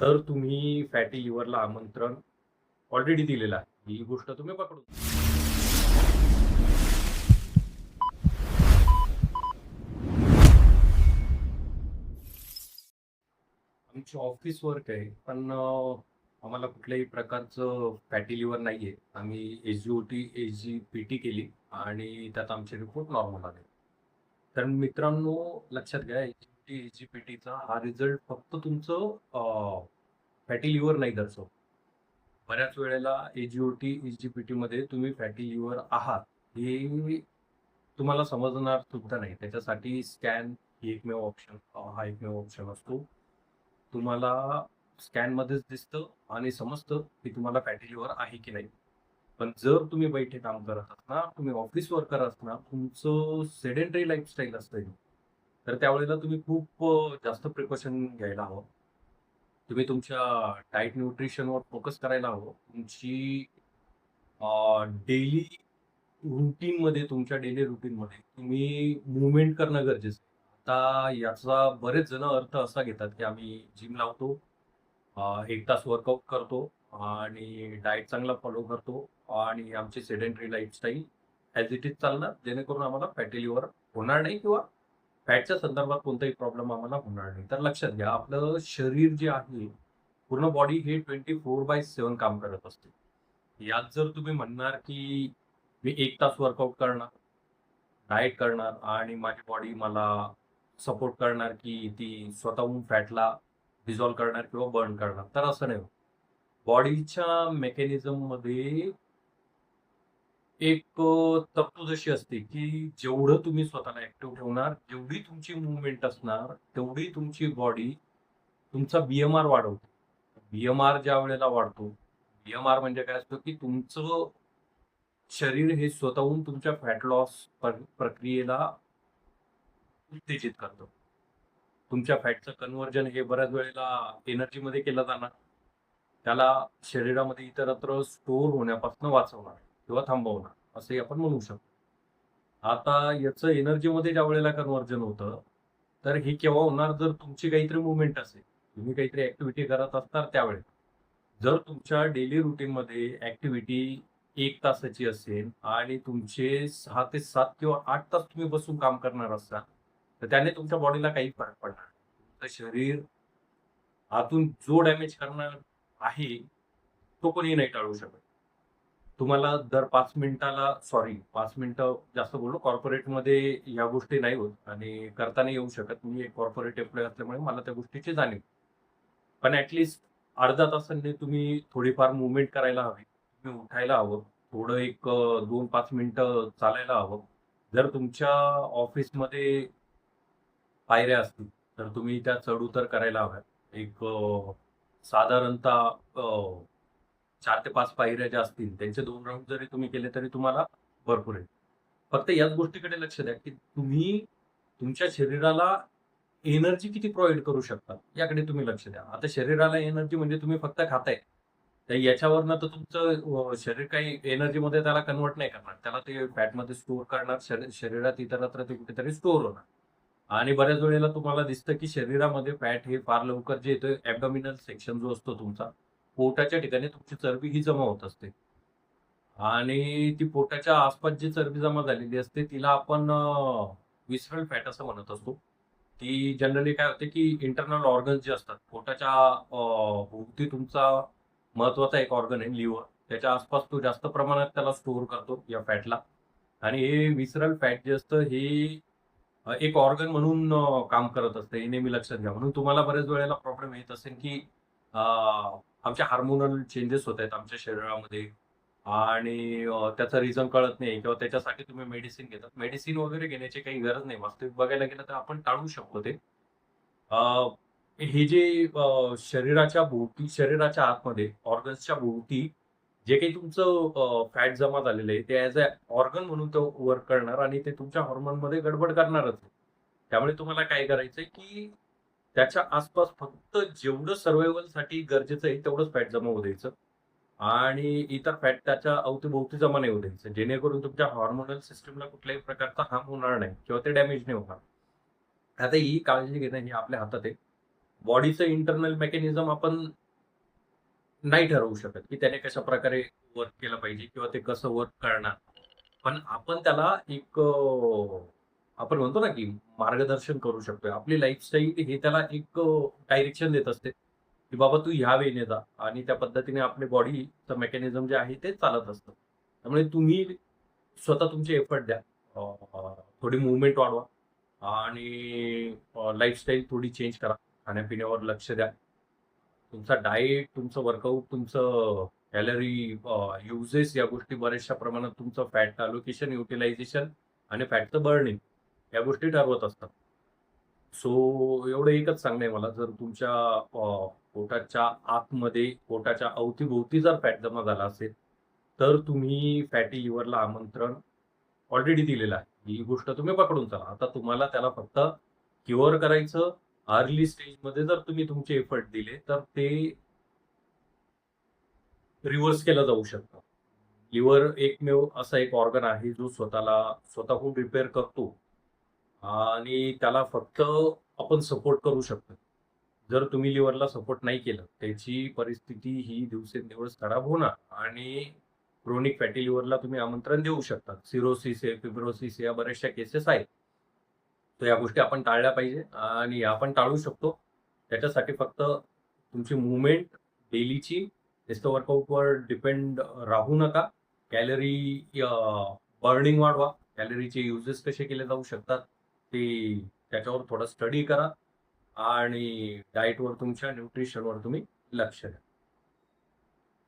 तर तुम्ही फॅटी लिव्हरला आमंत्रण ऑलरेडी दिलेलं आहे. ही गोष्ट तुम्ही पकडून आमची ऑफिस वर्क आहे, पण आम्हाला कुठल्याही प्रकारचं फॅटी लिव्हर नाहीये. आम्ही एस-जी-ओ-टी, एस-जी-पी-टी केली आणि त्यात आमचे रिपोर्ट नॉर्मल आले. तर मित्रांनो, लक्षात घ्या, एस-जी-ओ-टी, एस-जी-पी-टीचा हा रिझल्ट फक्त तुमचं फॅटी लिव्हर नाही दर्शवत. बऱ्याच वेळेला एस-जी-ओ-टी, एस-जी-पी-टीमध्ये तुम्ही फॅटी लिव्हर आहात, हे तुम्हाला समजणार सुद्धा नाही. त्याच्यासाठी स्कॅन ही हा एकमेव ऑप्शन असतो. तुम्हाला स्कॅनमध्येच दिसतं आणि समजतं की तुम्हाला फॅटी लिव्हर आहे की नाही. पण जर तुम्ही बैठे काम करत असणार, तुम्ही ऑफिस वर्कर असणार, तुमचं सेडेंटरी लाईफस्टाईल असतं, तर त्यावेळेला तुम्ही खूप जास्त प्रिकॉशन घ्यायला हवं. तुम्ही तुमच्या डाएट न्यूट्रिशनवर फोकस करायला हवं. तुमची डेली रूटीनमध्ये तुमच्या डेली रूटीनमध्ये तुम्ही मूव्हमेंट करणं गरजेचं आहे. आता याचा बरेच जण अर्थ असा घेतात, की आम्ही जिम लावतो, 1 तास वर्कआउट करतो आणि डाएट चांगला फॉलो करतो आणि आमची sedentary lifestyle as it is चालणार, जेणेकरून आम्हाला फॅटी लिव्हर होणार नाही किंवा फॅटच्या संदर्भात कोणताही प्रॉब्लेम आम्हाला होणार नाही. तर लक्षात घ्या, आपलं शरीर जे आहे, पूर्ण बॉडी हे 24/7 काम करत असते. यात जर तुम्ही म्हणणार, की मी 1 तास वर्कआउट करणार, डाएट करणार आणि माझी बॉडी मला सपोर्ट करणार, की ती स्वतःहून फॅटला डिझॉल्व्ह करणार किंवा बर्न करणार, तर असं नाही होत. बॉडीच्या मेकॅनिझममध्ये एक तत्त्व जशी असते, की जेवढं तुम्ही स्वतःला ॲक्टिव्ह ठेवणार, जेवढी तुमची मूव्हमेंट असणार, तेवढी तुमची बॉडी तुमचा बी-एम-आर वाढवते. बी-एम-आर ज्यावेळेला वाढतो, बी-एम-आर म्हणजे काय असतं, की तुमचं शरीर हे स्वतःहून तुमच्या फॅट लॉस प्रक्रियेला उत्तेजित करतं. तुमच्या फॅटचं कन्व्हर्जन हे बऱ्याच वेळेला एनर्जीमध्ये केलं जाणार. त्याला शरीरामध्ये इतरत्र स्टोअर होण्यापासून वाचवणार किंवा थांबवणार असंही आपण म्हणू शकतो. आता याचं एनर्जीमध्ये ज्यावेळेला कन्व्हर्जन होतं, तर हे केव्हा होणार जर तुमची काहीतरी मूव्हमेंट असेल, तुम्ही काहीतरी ॲक्टिव्हिटी करत असणार त्यावेळेस. जर तुमच्या डेली रूटीनमध्ये ॲक्टिव्हिटी 1 तासाची असेल आणि तुमचे 6 ते 7 किंवा 8 तास तुम्ही बसून काम करणार असाल, तर त्याने तुमच्या बॉडीला काही फरक पडणार नाही. तुमचं शरीर आतून जो डॅमेज करणार आहे, तो कोणीही नाही टाळू शकत. तुम्हाला दर 5 मिनिटाला 5 मिनिटं जास्त बोललो. कॉर्पोरेटमध्ये ह्या गोष्टी नाही होत आणि करता नाही येऊ शकत. मी एक कॉर्पोरेट एम्प्लॉयी असल्यामुळे मला त्या गोष्टीची जाणीव. पण अर्ध्या तासाने तुम्ही थोडीफार मूव्हमेंट करायला हवी. तुम्ही उठायला हवं. थोडं एक 2-5 मिनिटं चालायला हवं. जर तुमच्या ऑफिसमध्ये पायऱ्या असतील, तर तुम्ही त्या चढ-उतर करायला हव्यात. एक साधारणतः 4 ते 5 पायऱ्या ज्या असतील, त्यांचे 2 राउंड जरी तुम्ही केले, तरी तुम्हाला भरपूर आहे. फक्त याच गोष्टीकडे लक्ष द्या, की तुम्ही तुमच्या शरीराला एनर्जी किती प्रोव्हाईड करू शकता, याकडे तुम्ही लक्ष द्या. आता शरीराला एनर्जी म्हणजे तुम्ही फक्त खाताय. तर याच्यावरनं तर तुमचं शरीर काही एनर्जीमध्ये त्याला कन्व्हर्ट नाही करणार. त्याला ते फॅटमध्ये स्टोअर करणार, शरीरात इतरत्र ते कुठेतरी स्टोअर होणार. आणि बऱ्याच वेळेला तुम्हाला दिसतं, की शरीरामध्ये फॅट हे फार लवकर जे येतं, ॲब्डॉमिनल सेक्शन जो असतो तुमचा, पोटाच्या ठिकाणी तुमची चरबी ही जमा होत असते. आणि ती पोटाच्या आसपास जी चरबी जमा झालेली असते, तिला आपण विसरल फॅट असं म्हणत असतो. ती जनरली काय होते, की इंटरनल ऑर्गन्स जे असतात, पोटाच्या भोवती तुमचा महत्त्वाचा एक ऑर्गन आहे लिव्हर. त्याच्या आसपास तो जास्त प्रमाणात त्याला स्टोअर करतो या फॅटला. आणि हे विसरल फॅट जे असतं हे एक ऑर्गन म्हणून काम करत असतं. हे नेहमी लक्षात घ्या. म्हणून तुम्हाला बऱ्याच वेळेला प्रॉब्लेम येत असेल, की आमच्या हार्मोनल चेंजेस होत आहेत आमच्या शरीरामध्ये आणि त्याचं रिझन कळत नाही किंवा त्याच्यासाठी तुम्ही मेडिसिन घेतात. मेडिसिन वगैरे घेण्याची काही गरज नाही. वास्तविक बघायला गेलं तर आपण टाळू शकतो ते. अ, हे जे शरीराच्या आतमध्ये ऑर्गन्सच्या भोवती जे काही तुमचं फॅट जमा झालेलं आहे, ते ॲज अ ऑर्गन म्हणून तो वर्क करणार आणि ते तुमच्या हॉर्मोनमध्ये गडबड करणारच आहे. त्यामुळे तुम्हाला काय करायचंय, की त्याच्या आसपास फक्त जेवढं सर्व्हायव्हलसाठी गरजेचं आहे, तेवढंच फॅट जमा होऊ द्यायचं आणि इतर फॅट त्याच्या अवतीभोवती जमा नाही होऊ द्यायचं. जेणेकरून तुमच्या हार्मोनल सिस्टमला कुठल्याही प्रकारचा हार्म होणार नाही किंवा ते डॅमेज नाही होणार. आता ही काळजी घेणं हे आपल्या हातात आहे. बॉडीचं इंटरनल मेकॅनिझम आपण नाही ठरवू शकत, की त्याने कशा प्रकारे वर्क केलं पाहिजे किंवा ते कसं वर्क करणार. पण आपण त्याला एक आपण म्हणतो ना, की मार्गदर्शन करू शकतोय. आपली लाईफस्टाईल हे त्याला एक डायरेक्शन देत असते, की बाबा तू ह्या वेने जा आणि त्या पद्धतीने आपली बॉडीचं मेकॅनिझम जे आहे ते चालत असतं. त्यामुळे तुम्ही स्वतः तुमचे एफर्ट द्या. अ, अ, थोडी मूव्हमेंट वाढवा आणि लाईफस्टाईल थोडी चेंज करा. खाण्यापिण्यावर लक्ष द्या. तुमचा डाएट, तुमचं वर्कआउट, तुमचं कॅलरी युजेस या गोष्टी बऱ्याचशा प्रमाणात तुमचं फॅट अलोकेशन, युटिलायझेशन आणि फॅटचं बर्निंग या गोष्टी ठरवत असतात. सो एवढं एकच सांगणं आहे मला, जर तुमच्या पोटाच्या आतमध्ये, पोटाच्या अवती-भोवती जर फॅट जमा झाला असेल, तर तुम्ही फॅटी लिव्हरला आमंत्रण ऑलरेडी दिलेलं आहे. ही गोष्ट तुम्ही पकडून चला. आता तुम्हाला त्याला फक्त क्युअर करायचं. अर्ली स्टेजमध्ये जर तुम्ही तुमचे एफर्ट दिले, तर ते रिव्हर्स केलं जाऊ शकतं. लिव्हर एकमेव असा एक ऑर्गन आहे, जो स्वतःला स्वतःहून रिपेअर करतो आणि त्याला फक्त आपण सपोर्ट करू शकतो. जर तुम्ही लिव्हरला सपोर्ट नाही केलं, त्याची परिस्थिती ही दिवसेंदिवस खराब होणार आणि क्रोनिक फॅटी लिव्हरला तुम्ही आमंत्रण देऊ शकता. सिरोसिस आहे, फिब्रोसिस या बऱ्याचशा केसेस आहेत. तर या गोष्टी आपण टाळल्या पाहिजे आणि आपण टाळू शकतो. त्याच्यासाठी फक्त तुमची मूव्हमेंट डेलीची नुसतं वर्कआउटवर डिपेंड राहू नका. कॅलरी बर्निंग वाढवा. कॅलरीचे युजेस कसे केले जाऊ शकतात, ते त्याच्यावर थोडा स्टडी करा आणि डाएटवर तुमच्या न्यूट्रिशनवर तुम्ही लक्ष द्या.